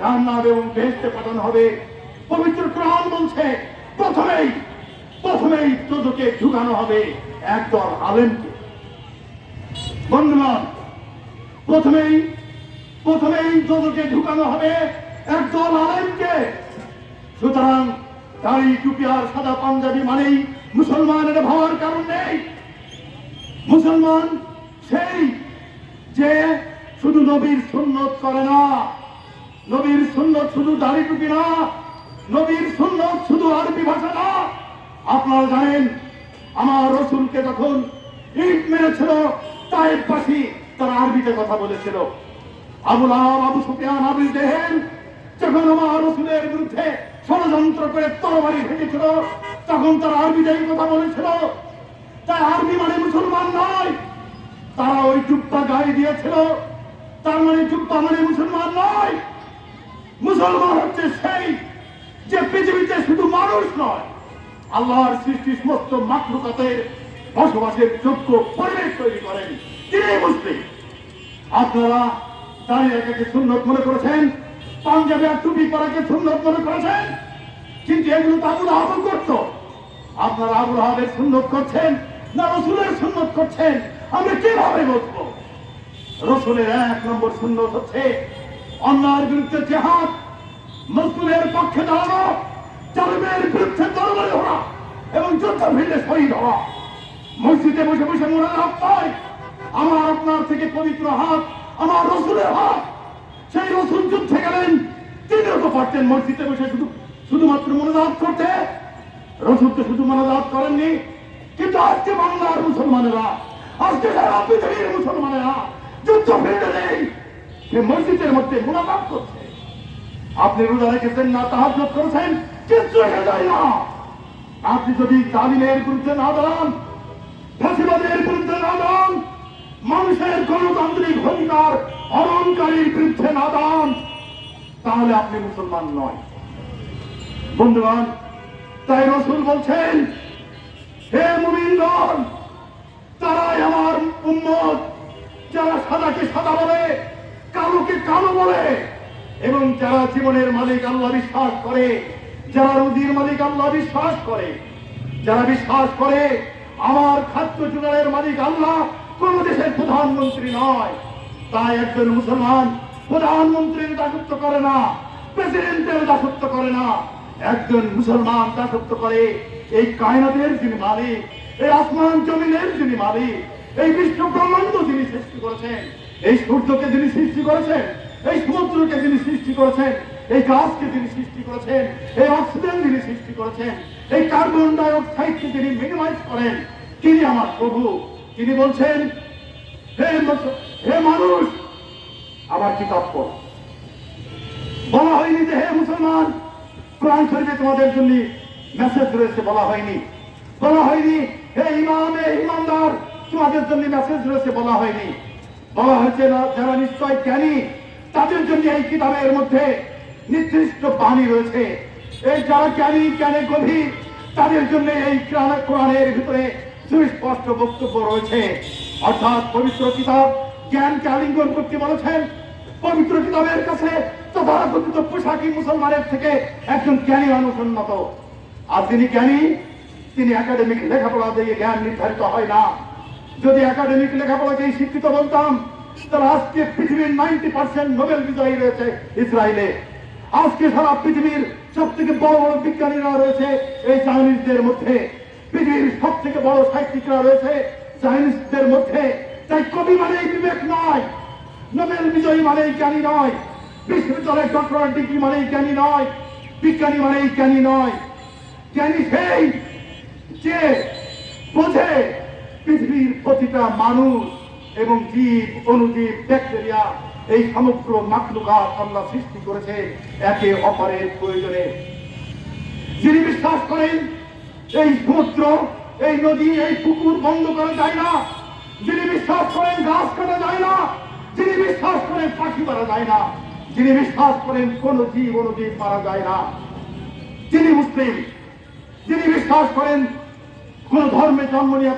জান্নাত এবং বেহেশতে পাঠানো হবে। পবিত্র কোরআন বলছে প্রথমেই দোজখে ঢুকানো হবে একদল আলেমকে। বন্ধুগণ, প্রথমেই দোজখে ঢুকানো হবে একদল আলেমকে। সুতরাং দাড়ি টুপি আর সাদা পাঞ্জাবি মানেই মুসলমানের ভাবার কারণ নেই। মুসলমান সেই যে শুধু নবীর সুন্নত করে না, নবীর সুন্নত শুধু দাড়ি টুপি না, নবীর সুন্নত শুধু আরবি ভাষা না। আপনারা জানেন, আমার রসুলকে যখন ইট মেরেছিল তায়েফবাসী, তারা আরবিতে কথা বলেছিল। আবু লাহাব, আবু সুফিয়ান, আবু জেহেল যখন আমার রসুলের বিরুদ্ধে ষড়যন্ত্র করে তরবারি ভেঙেছিল, তখন তারা আরবিতেই কথা বলেছিল। তাই আরবি মানে মুসলমান নয়। তারা ওই জুব্বা গায়ে দিয়েছিল, তার মানে জুব্বা মানে মুসলমান নয়। মুসলমান হচ্ছে সেই যে পৃথিবীতে শুধু মানুষ নয়, আল্লাহর সৃষ্টি সমস্ত মাখলুকাতের বসবাসের যোগ্য পরিবেশ তৈরি করেন, তিনি মুসলিম। আপনারা দাঁড়িয়ে রেখাকে সুন্নত মনে করেছেন, পাঞ্জাবি আর টুপি পরাকে সুন্নত মনে করেছেন, কিন্তু এগুলো তো আবু লাহাব করত। আপনারা আবু লাহাবের সুন্নত করছেন না রসুলের সুন্নত করছেন, আমরা কিভাবে বুঝবো? রসুলের 1 নম্বর সুন্নত হচ্ছে অন্যায়ের বিরুদ্ধে জিহাদ, মজলুমের পক্ষে দাঁড়ানো, জালিমের বিরুদ্ধে তরবারি ধরা এবং যুদ্ধ ভিড়ে শহীদ হওয়া। মসজিদে বসে বসে মোনাজাত নয়। আমার আপনার থেকে পবিত্র হাত আমার রসুলের হাত। সেই রসুল যুদ্ধে গেলেন, তিনিও তো পারতেন মসজিদে বসে শুধুমাত্র মোনাজাত করতে। রসুল তো শুধু মোনাজাত করেননি, কিন্তু আজকে বাংলার মুসলমানেরা, আজকে সারা পৃথিবীর মুসলমানেরা যুদ্ধ ভিড়ে নেই, সে মসজিদের মধ্যে মোনাজাত করছে। আপনি রোজা রেখেছেন না, তাহাজ্জুদ করেছেন, কিচ্ছু এসে যায় না। আপনি যদি জালিমের বিরুদ্ধে না দাঁড়ান, ফ্যাসিবাদের বিরুদ্ধে না দাঁড়ান, মানুষের গণতান্ত্রিক অধিকার হরণকারীর বিরুদ্ধে না দাঁড়ান, তাহলে আপনি মুসলমান নয়। বন্ধুগণ, তাই রসুল বলছেন, হে মুমিনগণ, তারাই আমার উম্মত যারা সাদাকে সাদা বলে, কালোকে কালো বলে, এবং যারা জীবনের মালিক আল্লাহ বিশ্বাস করে, যারা রুজির মালিক আল্লাহ বিশ্বাস করে, যারা বিশ্বাস করে আমার খাদ্য জোগাড়ের মালিক আল্লাহ, কোন দেশের প্রধানমন্ত্রী নয়। তাই একজন মুসলমান প্রধানমন্ত্রীর দাসত্ব করে না, প্রেসিডেন্টের দাসত্ব করে না। একজন মুসলমান দাসত্ব করে এই কায়নাতের যিনি মালিক, এই আসমান জমিনের যিনি মালিক, এই বিশ্ব ব্রহ্মাণ্ড যিনি সৃষ্টি করেছেন, এই সূর্যকে যিনি সৃষ্টি করেছেন, এই সমুদ্রকে যিনি সৃষ্টি করেছেন, এই গাছকে যিনি সৃষ্টি করেছেন, এই অক্সিজেন যিনি সৃষ্টি করেছেন, এই কার্বন ডাই অক্সাইডকে যিনি মিনিমাইজ করেন, তিনি আমার প্রভু। তিনি বলছেন, হে মানুষ, আমার কিতাব পড়ো। বলা হয়নি যে হে মুসলমান, কোরআন শরীফে তোমাদের জন্য মেসেজ রয়েছে, বলা হয়নি। বলা হয়নি হে ইমাম, হে ইমানদার, তোমাদের জন্য মেসেজ রয়েছে, বলা হয়নি। বলা হয়েছে না যারা নিশ্চয় জ্ঞানী তাদের জন্য এই কিতাবের মধ্যে নির্দিষ্ট বাণী রয়েছে। এই যারা জ্ঞানী, জ্ঞানে গভীর, তাদের জন্য এই কোরআনের ভিতরে সুস্পষ্ট বক্তব্য রয়েছে। অর্থাৎ পবিত্র কিতাব জ্ঞানকে আলিঙ্গন করতে বলেছেন। পবিত্র কিতাবের কাছে তথাকথিত পোশাকি মুসলমানের থেকে একজন জ্ঞানী মানুষ উন্নত। আর তিনি জ্ঞানী, তিনি একাডেমিক লেখাপড়া দিয়ে জ্ঞান নির্ধারিত হয় না। যদি একাডেমিক লেখাপড়াকেই শিক্ষিত বলতাম, তাহলে আজকে পৃথিবীর 90% নোবেল বিজয়ী রয়েছে ইসরায়েলে। আজকে সারা পৃথিবীর সব থেকে বড় বড় বিজ্ঞানীরা রয়েছে এই চাইনিজদের মধ্যে। পৃথিবীর সব থেকে বড় সাহিত্যিকরা রয়েছে চাইনিজদের মধ্যে। তাই কবি মানেই বিবেক নয়, নোবেল বিজয়ী মানেই জ্ঞানী নয়, বিশ্ববিদ্যালয়ের ডক্টরেট ডিগ্রি মানেই জ্ঞানী নয়, বিজ্ঞানী মানেই জ্ঞানী নয়। জ্ঞানী সেই যে বোঝে পৃথিবীর প্রতিটা মানুষ এবং জীব, অনুজীব, ব্যাকটেরিয়া, এই সমগ্র মাখলুকাত আল্লাহ সৃষ্টি করেছে একে অপরের প্রয়োজনে। যিনি বিশ্বাস করেন এই সমুদ্র, এই নদী, এই পুকুর বন্ধ করা যায় না, যিনি বিশ্বাস করেন গাছ কাটা যায় না, যিনি বিশ্বাস করেন পাখি মারা যায় না, যিনি বিশ্বাস করেন কোন জীব অনুজীব মারা যায় না, তিনি মুসলিম। যিনি বিশ্বাস করেন কোন ধর্মে জন্ম নিয়ে